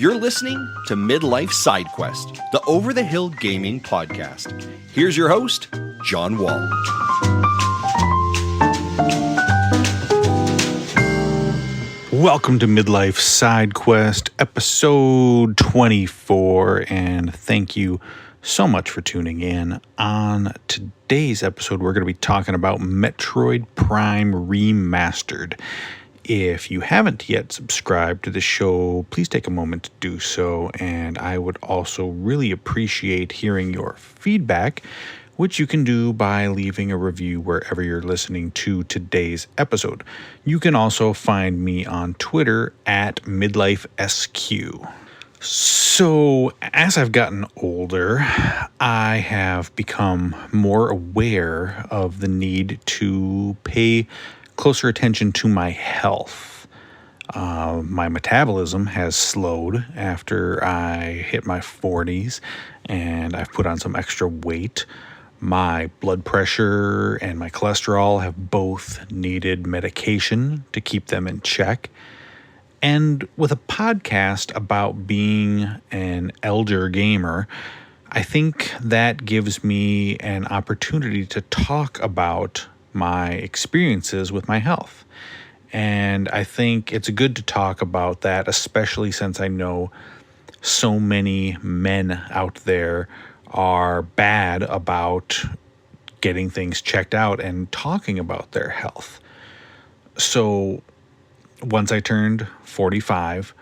You're listening to Midlife Side Quest, the Over the Hill Gaming Podcast. Here's your host, John Wall. Welcome to Midlife Side Quest, episode 24, and thank you so much for tuning in. On today's episode, we're going to be talking about Metroid Prime Remastered. If you haven't yet subscribed to the show, please take a moment to do so, and I would also really appreciate hearing your feedback, which you can do by leaving a review wherever you're listening to today's episode. You can also find me on Twitter at MidlifeSQ. So, as I've gotten older, I have become more aware of the need to pay closer attention to my health. My metabolism has slowed after I hit my 40s, and I've put on some extra weight. My blood pressure and my cholesterol have both needed medication to keep them in check. And with a podcast about being an elder gamer, I think that gives me an opportunity to talk about my experiences with my health. And I think it's good to talk about that, especially since I know so many men out there are bad about getting things checked out and talking about their health. So once I turned 45,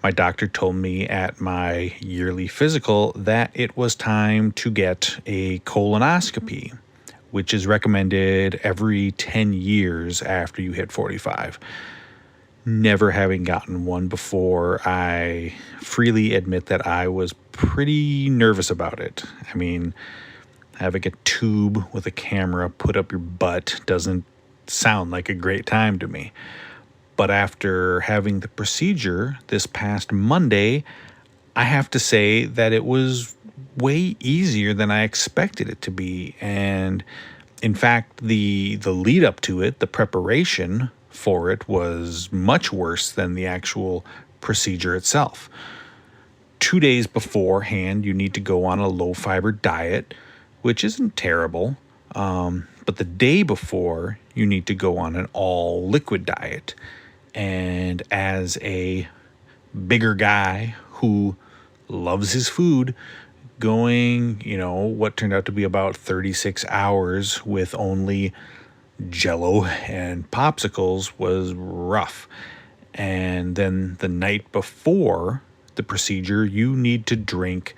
my doctor told me at my yearly physical that it was time to get a colonoscopy, which is recommended every 10 years after you hit 45. Never having gotten one before, I freely admit that I was pretty nervous about it. I mean, having a tube with a camera put up your butt doesn't sound like a great time to me. But after having the procedure this past Monday, I have to say that it was way easier than I expected it to be. And in fact, the lead up to it, the preparation for it, was much worse than the actual procedure itself. 2 days beforehand, you need to go on a low fiber diet, which isn't terrible. But the day before, you need to go on an all liquid diet. And as a bigger guy who loves his food, going, what turned out to be about 36 hours with only Jell-O and popsicles was rough. And then the night before the procedure, you need to drink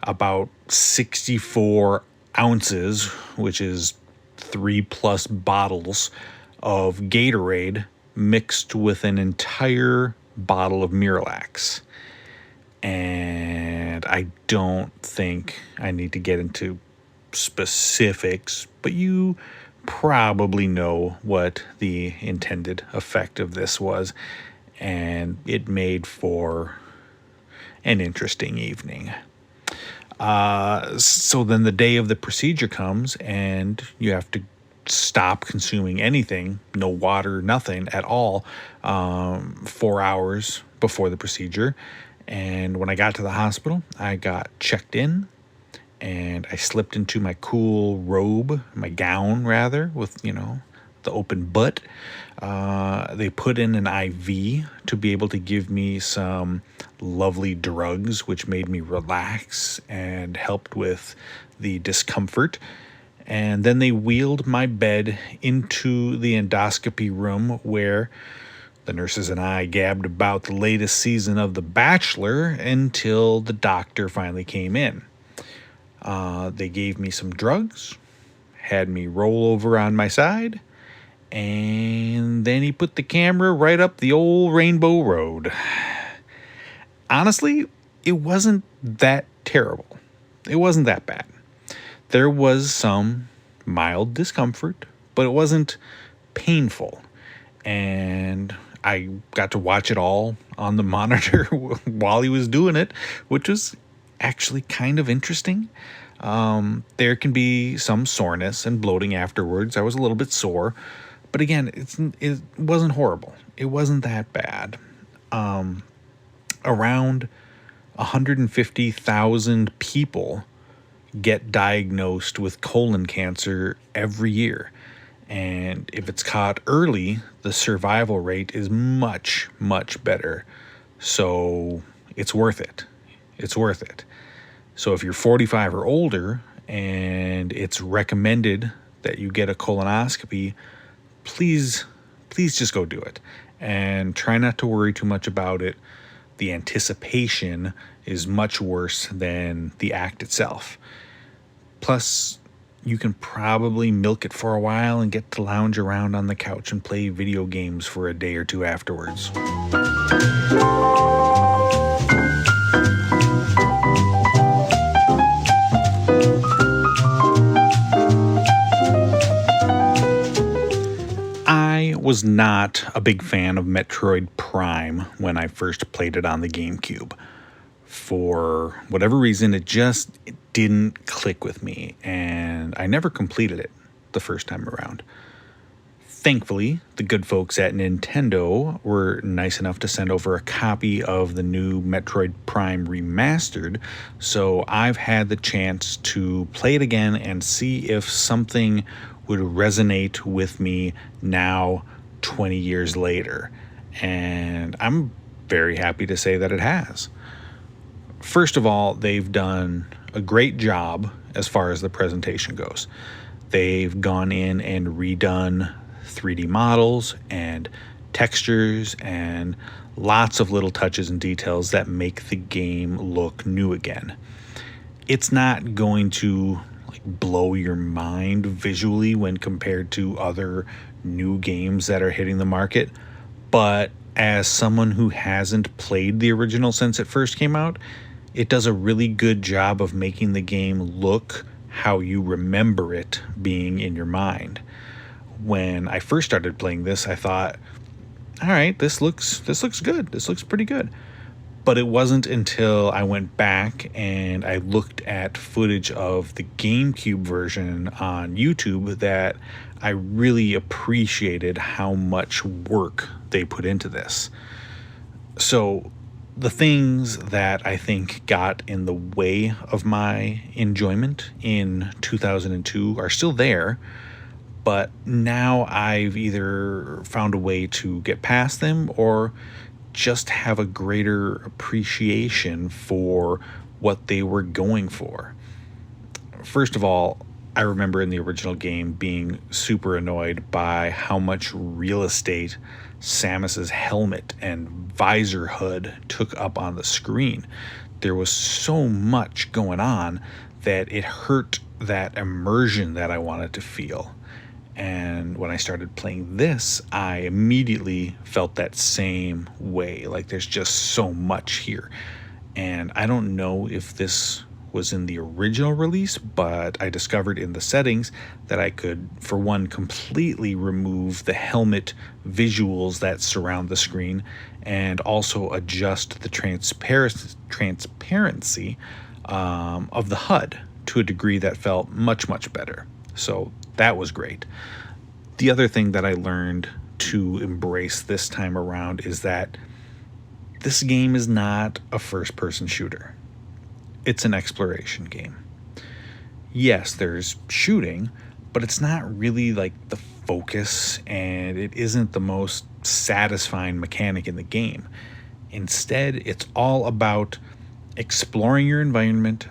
about 64 ounces, which is 3+ bottles of Gatorade mixed with an entire bottle of Miralax. And I don't think I need to get into specifics, but you probably know what the intended effect of this was, and it made for an interesting evening. So then the day of the procedure comes, and you have to stop consuming anything, no water, nothing at all, 4 hours before the procedure. And when I got to the hospital, I got checked in, and I slipped into my cool robe, my gown rather, with, the open butt. They put in an IV to be able to give me some lovely drugs, which made me relax and helped with the discomfort. And then they wheeled my bed into the endoscopy room, where the nurses and I gabbed about the latest season of The Bachelor until the doctor finally came in. They gave me some drugs, had me roll over on my side, and then he put the camera right up the old Rainbow Road. Honestly, it wasn't that terrible. It wasn't that bad. There was some mild discomfort, but it wasn't painful. And I got to watch it all on the monitor while he was doing it, which was actually kind of interesting. There can be some soreness and bloating afterwards. I was a little bit sore, but again, it wasn't horrible. It wasn't that bad. Around 150,000 people get diagnosed with colon cancer every year. And if it's caught early, the survival rate is much, much better. So it's worth it. It's worth it. So if you're 45 or older and it's recommended that you get a colonoscopy, please just go do it. And try not to worry too much about it. The anticipation is much worse than the act itself. Plus, you can probably milk it for a while and get to lounge around on the couch and play video games for a day or two afterwards. I was not a big fan of Metroid Prime when I first played it on the GameCube. For whatever reason, it didn't click with me, and I never completed it the first time around. Thankfully, the good folks at Nintendo were nice enough to send over a copy of the new Metroid Prime Remastered, so I've had the chance to play it again and see if something would resonate with me now, 20 years later. And I'm very happy to say that it has. First of all, they've done a great job as far as the presentation goes. They've gone in and redone 3D models and textures and lots of little touches and details that make the game look new again. It's not going to blow your mind visually when compared to other new games that are hitting the market, but as someone who hasn't played the original since it first came out, it does a really good job of making the game look how you remember it being in your mind. When I first started playing this, I thought, all right, this looks good. This looks pretty good. But it wasn't until I went back and I looked at footage of the GameCube version on YouTube that I really appreciated how much work they put into this. So the things that I think got in the way of my enjoyment in 2002 are still there, but now I've either found a way to get past them or just have a greater appreciation for what they were going for. First of all, I remember in the original game being super annoyed by how much real estate Samus's helmet and visor hood took up on the screen. There was so much going on that it hurt that immersion that I wanted to feel. And when I started playing this, I immediately felt that same way. Like there's just so much here. And I don't know if this was in the original release, but I discovered in the settings that I could, for one, completely remove the helmet visuals that surround the screen and also adjust the transparency of the HUD to a degree that felt much, much better. So that was great. The other thing that I learned to embrace this time around is that this game is not a first-person shooter. It's an exploration game. Yes, there's shooting, but it's not really like the focus, and it isn't the most satisfying mechanic in the game. Instead, it's all about exploring your environment,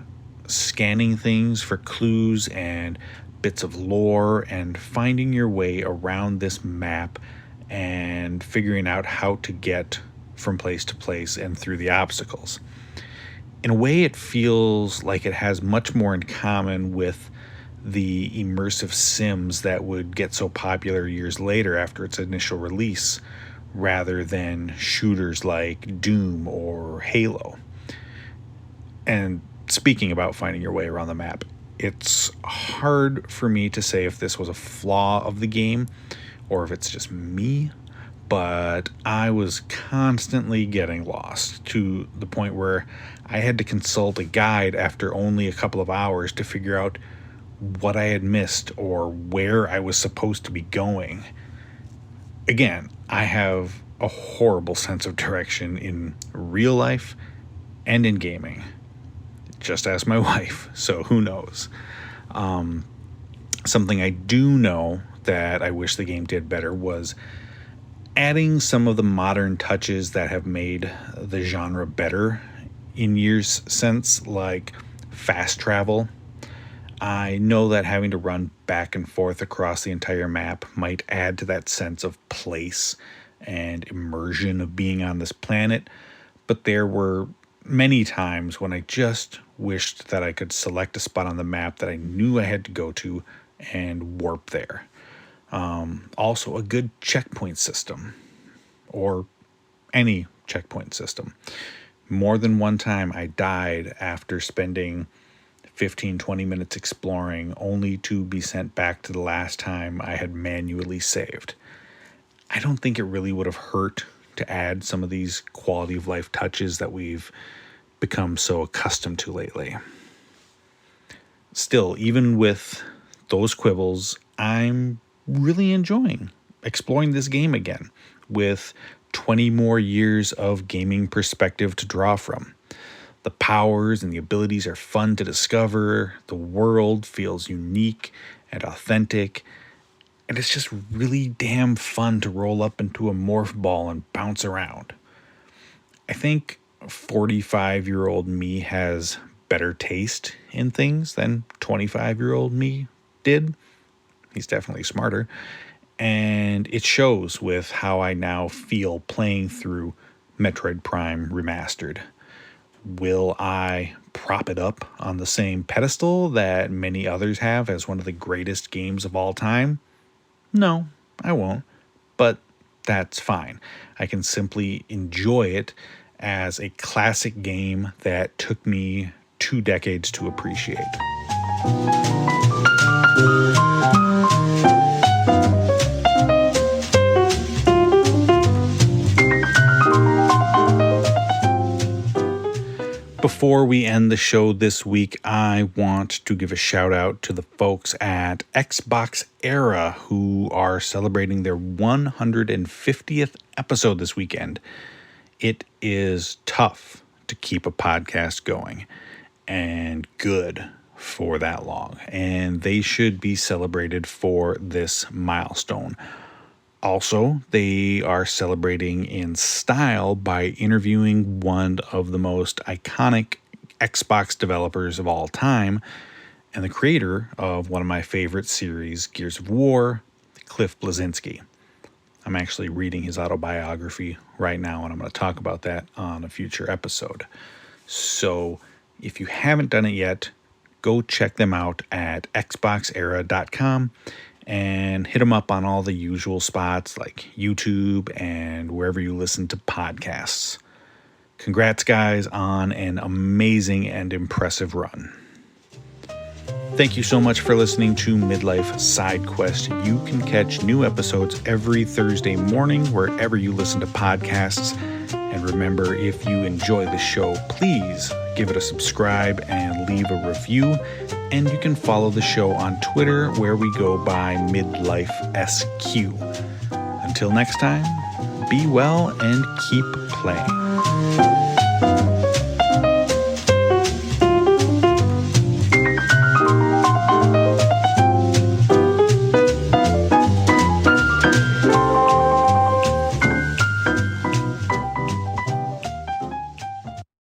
scanning things for clues and bits of lore, and finding your way around this map and figuring out how to get from place to place and through the obstacles. In a way, it feels like it has much more in common with the immersive sims that would get so popular years later after its initial release, rather than shooters like Doom or Halo. And speaking about finding your way around the map, it's hard for me to say if this was a flaw of the game or if it's just me, but I was constantly getting lost to the point where I had to consult a guide after only a couple of hours to figure out what I had missed or where I was supposed to be going. Again, I have a horrible sense of direction in real life and in gaming. Just ask my wife, so who knows. Something I do know that I wish the game did better was adding some of the modern touches that have made the genre better in years since, like fast travel. I know that having to run back and forth across the entire map might add to that sense of place and immersion of being on this planet, but there were many times when I just wished that I could select a spot on the map that I knew I had to go to and warp there. Also, a good checkpoint system, or any checkpoint system. More than one time I died after spending 15-20 minutes exploring, only to be sent back to the last time I had manually saved. I don't think it really would have hurt to add some of these quality of life touches that we've become so accustomed to lately. Still, even with those quibbles, I'm really enjoying exploring this game again with 20 more years of gaming perspective to draw from. The powers and the abilities are fun to discover. The world feels unique and authentic. And it's just really damn fun to roll up into a morph ball and bounce around. I think 45-year-old me has better taste in things than 25-year-old me did. He's definitely smarter. And it shows with how I now feel playing through Metroid Prime Remastered. Will I prop it up on the same pedestal that many others have as one of the greatest games of all time? No, I won't. But that's fine. I can simply enjoy it as a classic game that took me 2 decades to appreciate. Before we end the show this week, I want to give a shout out to the folks at Xbox Era who are celebrating their 150th episode this weekend. It is tough to keep a podcast going and good for that long, and they should be celebrated for this milestone. Also, they are celebrating in style by interviewing one of the most iconic Xbox developers of all time and the creator of one of my favorite series, Gears of War, Cliff Bleszinski. I'm actually reading his autobiography right now, and I'm going to talk about that on a future episode. So if you haven't done it yet, go check them out at xboxera.com. and hit them up on all the usual spots like YouTube and wherever you listen to podcasts. Congrats, guys, on an amazing and impressive run. Thank you so much for listening to Midlife Side Quest. You can catch new episodes every Thursday morning wherever you listen to podcasts. And remember, if you enjoy the show, please give it a subscribe and leave a review. And you can follow the show on Twitter, where we go by MidlifeSQ. Until next time, be well and keep playing.